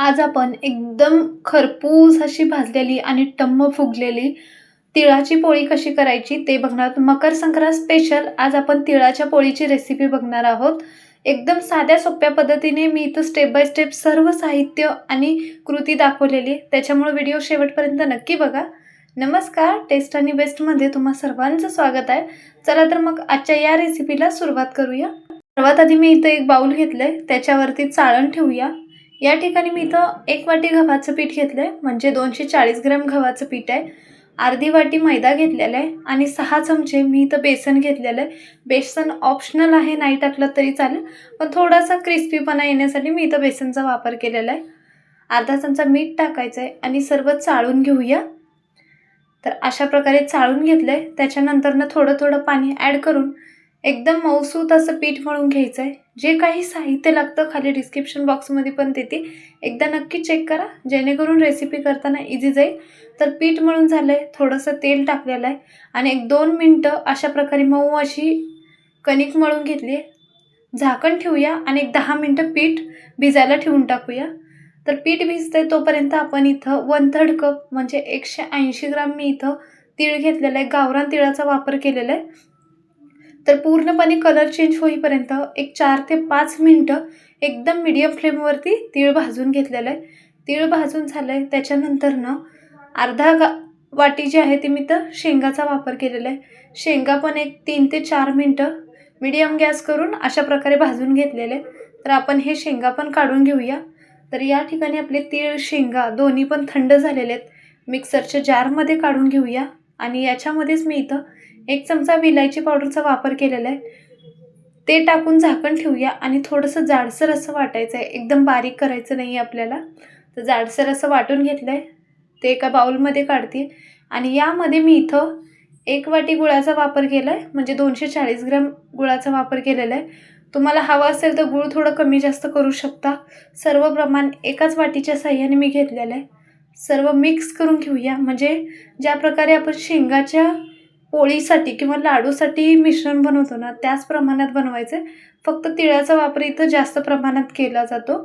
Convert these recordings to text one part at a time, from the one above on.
आज आपण एकदम खरपूस अशी भाजलेली आणि टम्म फुगलेली तिळाची पोळी कशी करायची ते बघणार आहोत. मकर संक्रांत स्पेशल आज आपण तिळाच्या पोळीची रेसिपी बघणार आहोत. एकदम साध्या सोप्या पद्धतीने मी इथं स्टेप बाय स्टेप सर्व साहित्य आणि कृती दाखवलेली, त्याच्यामुळे व्हिडिओ शेवटपर्यंत नक्की बघा. नमस्कार, टेस्ट आणि बेस्टमध्ये तुम्हा सर्वांचं स्वागत आहे. चला तर मग आजच्या या रेसिपीला सुरुवात करूया. सर्वात आधी मी इथं एक बाउल घेतलंय, त्याच्यावरती चाळण ठेवूया. या ठिकाणी मी इथं 1 वाटी गव्हाचं पीठ घेतलंय, म्हणजे 240 ग्रॅम गव्हाचं पीठ आहे. अर्धी वाटी मैदा घेतलेला आहे आणि 6 चमचे मी इथं बेसन घेतलेलं आहे. बेसन ऑप्शनल आहे, नाही टाकलं तरी चालेल, पण थोडासा क्रिस्पीपणा येण्यासाठी मी इथं बेसनचा वापर केलेला आहे. अर्धा चमचा मीठ टाकायचं आहे आणि सर्व चाळून घेऊया. तर अशा प्रकारे चाळून घेतलंय. त्याच्यानंतर थोडं थोडं पाणी ॲड करून एकदम मऊसूत असं पीठ मळून घ्यायचं आहे. जे काही साहित्य लागतं खाली डिस्क्रिप्शन बॉक्समध्ये पण देते, एकदा नक्की चेक करा, जेणेकरून रेसिपी करताना इझी जाईल. तर पीठ मळून झालं आहे, थोडंसं तेल टाकलेलं आहे आणि 1-2 मिनटं अशा प्रकारे मऊ अशी कणिक मळून घेतली आहे. झाकण ठेवूया आणि 10 मिनटं पीठ भिजायला ठेवून टाकूया. तर पीठ भिजतंय तोपर्यंत आपण इथं 1/3 कप म्हणजे 180 ग्राम मी इथं तीळ घेतलेला आहे. गावरान तिळाचा वापर केलेला आहे. तर पूर्णपणे कलर चेंज होईपर्यंत एक 4 ते 5 मिनटं एकदम मीडियम फ्लेमवरती तीळ भाजून घेतलेलं आहे. तीळ भाजून झालं आहे, त्याच्यानंतरनं अर्धा वाटी जी आहे ती मी तर शेंगाचा वापर केलेला आहे. शेंगा पण एक 3 ते 4 मिनटं मीडियम गॅस करून अशा प्रकारे भाजून घेतलेले. तर आपण हे शेंगा पण काढून घेऊया. तर या ठिकाणी आपले तीळ शेंगा दोन्ही पण थंड झालेले आहेत. मिक्सरच्या जारमध्ये काढून घेऊया आणि याच्यामध्येच मी इथं 1 चमचा विलायची पावडरचा वापर केलेला आहे. ते टाकून झाकण ठेवूया आणि थोडंसं जाडसर असं वाटायचं आहे, एकदम बारीक करायचं नाही आहे आपल्याला. तर जाडसर असं वाटून घेतलं आहे, ते एका बाउलमध्ये काढते आणि यामध्ये मी इथं 1 वाटी गुळाचा वापर केला आहे, म्हणजे 240 ग्रॅम गुळाचा वापर केलेला आहे. तुम्हाला हवा असेल तर गूळ थोडं कमी जास्त करू शकता. सर्व प्रमाण एकाच वाटीच्या साहाय्याने मी घेतलेलं आहे. सर्व मिक्स करून घेऊया, म्हणजे ज्या प्रकारे आपण शेंगाच्या पोळीसाठी किंवा लाडूसाठी मिश्रण बनवतो ना, त्याच प्रमाणात बनवायचं आहे. फक्त तिळाचा वापर इथं जास्त प्रमाणात केला जातो.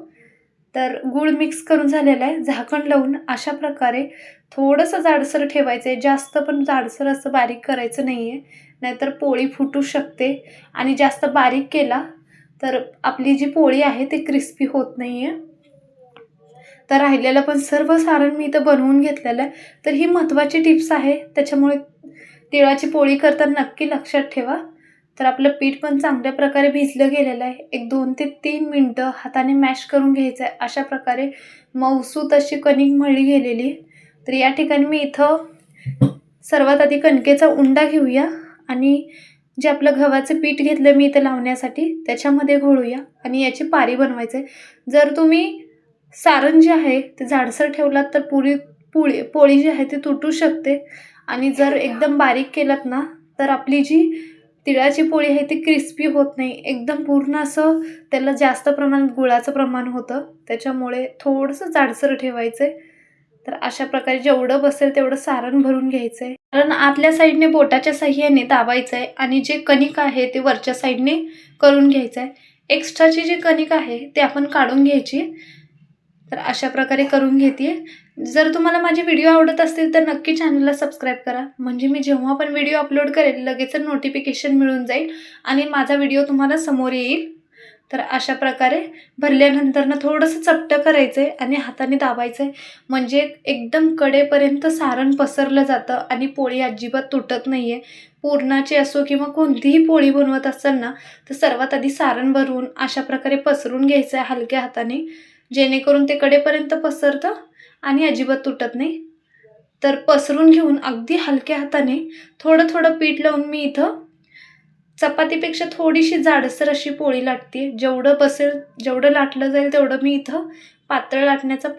तर गूळ मिक्स करून झालेला आहे. झाकण लावून अशा प्रकारे थोडंसं जाडसर ठेवायचं आहे, जास्त पण जाडसर असं बारीक करायचं नाही आहे, नाहीतर पोळी फुटू शकते. आणि जास्त बारीक केला तर आपली जी पोळी आहे ती क्रिस्पी होत नाही आहे. तर राहिलेलं पण सर्व सारण मी इथं बनवून घेतलेलं आहे. तर ही महत्त्वाची टिप्स आहे, त्याच्यामुळे तिळाची पोळी करताना नक्की लक्षात ठेवा. तर आपलं पीठ पण चांगल्या प्रकारे भिजलं गेलेलं आहे. एक 2 ते 3 मिनटं हाताने मॅश करून घ्यायचं आहे. अशा प्रकारे मऊसूत अशी कणिक मळली गेलेली. तर या ठिकाणी मी इथं सर्वात आधी कणकेचा उंडा घेऊया आणि जे आपलं गव्हाचं पीठ घेतलं मी इथं लावण्यासाठी त्याच्यामध्ये घोळूया आणि याची पारी बनवायचं आहे. जर तुम्ही सारण जे आहे ते जाडसर ठेवलात तर पोळी जी आहे ती तुटू शकते आणि जर एकदम बारीक केलात ना, तर आपली जी तिळाची पोळी आहे ती क्रिस्पी होत नाही. एकदम पूर्ण असं त्याला जास्त प्रमाणात गुळाचं प्रमाण होतं, त्याच्यामुळे थोडंसं जाडसर ठेवायचं आहे. तर अशा प्रकारे जेवढं बसेल तेवढं सारण भरून घ्यायचं आहे. कारण आतल्या साईडने बोटाच्या साहाय्याने दाबायचं आहे आणि जे कणिक आहे ते वरच्या साईडने करून घ्यायचं आहे. एक्स्ट्राची जी कणिक आहे ते आपण काढून घ्यायची. तर अशा प्रकारे करून घेते. जर तुम्हाला माझे व्हिडिओ आवडत असतील तर नक्की चॅनलला सबस्क्राईब करा, म्हणजे मी जेव्हा पण व्हिडिओ अपलोड करेल लगेच नोटिफिकेशन मिळून जाईल आणि माझा व्हिडिओ तुम्हाला समोर येईल. तर अशा प्रकारे भरल्यानंतर थोडंसं चपटं करायचं आहे आणि हाताने दाबायचं आहे, म्हणजे एकदम कडेपर्यंत सारण पसरलं जातं आणि पोळी अजिबात तुटत नाही आहे. पुरणाची असो किंवा कोणतीही पोळी बनवत असाल ना, तर सर्वात आधी सारण भरून अशा प्रकारे पसरून घ्यायचं आहे हलक्या हाताने, जेणेकरून ते कडेपर्यंत पसरतं आणि अजिबात तुटत नाही. तर पसरून घेऊन अगदी हलक्या हाताने थोडं थोडं पीठ लावून मी इथं चपातीपेक्षा थोडीशी जाडसर अशी पोळी लाटते. जेवढं बसेल, जेवढं लाटलं जाईल तेवढं मी इथं पातळ लाटण्याचा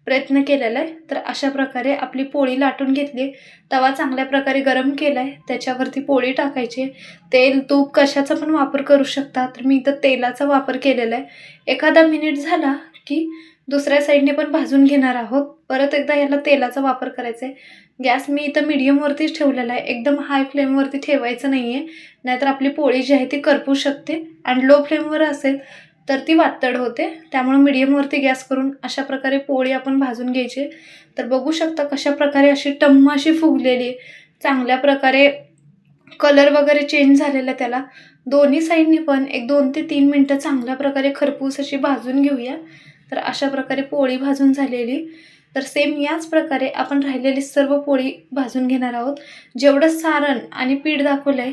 प्रयत्न केलेला आहे. तर अशा प्रकारे आपली पोळी लाटून घेतली. तवा चांगल्या प्रकारे गरम केला आहे, त्याच्यावरती पोळी टाकायची. तेल तूप कशाचा पण वापर करू शकता, तर मी इथं तेलाचा वापर केलेला आहे. एखादा मिनिट झाला की दुसऱ्या साईडने पण भाजून घेणार आहोत. परत एकदा याला तेलाचा वापर करायचा आहे. गॅस मी इथं मीडियमवरतीच ठेवलेला आहे, एकदम हाय फ्लेमवरती ठेवायचं नाही आहे, नाहीतर आपली पोळी जी आहे ती करपू शकते. आणि लो फ्लेमवर असेल तर ती वातड होते. त्यामुळे मीडियमवरती गॅस करून अशा प्रकारे पोळी आपण भाजून घ्यायची. तर बघू शकता कशाप्रकारे अशी टम्म अशी फुगलेली आहे. चांगल्या प्रकारे कलर वगैरे चेंज झालेला त्याला. दोन्ही साईडनी पण एक 2 ते 3 मिनिटं चांगल्या प्रकारे खरपूस अशी भाजून घेऊया. तर अशा प्रकारे पोळी भाजून झालेली. तर सेम याच प्रकारे आपण राहिलेली सर्व पोळी भाजून घेणार आहोत. जेवढं सारण आणि पीठ दाखवलंय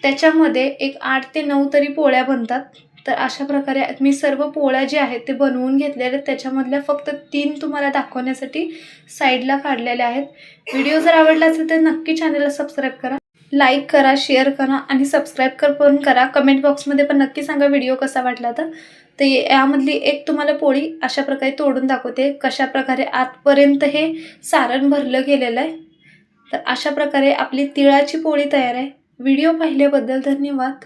त्याच्यामध्ये एक 8 ते 9 तरी पोळ्या बनतात. तर अशा प्रकारे मी सर्व पोळ्या जे आहेत ते बनवून घेतलेल्या आहेत. त्याच्यामधल्या फक्त 3 तुम्हाला दाखवण्यासाठी साईडला काढलेल्या आहेत. व्हिडिओ जर आवडला असेल तर नक्की चॅनलला सबस्क्राईब करा. लाईक करा, शेअर करा आणि सबस्क्राईब पण करा. कमेंट बॉक्समध्ये पण नक्की सांगा व्हिडिओ कसा वाटला तर. तर यामधली एक तुम्हाला पोळी अशा प्रकारे तोडून दाखवते. कशाप्रकारे आतपर्यंत हे सारण भरलं गेलेलं आहे. तर अशा प्रकारे आपली तिळाची पोळी तयार आहे. व्हिडिओ पाहिल्याबद्दल धन्यवाद.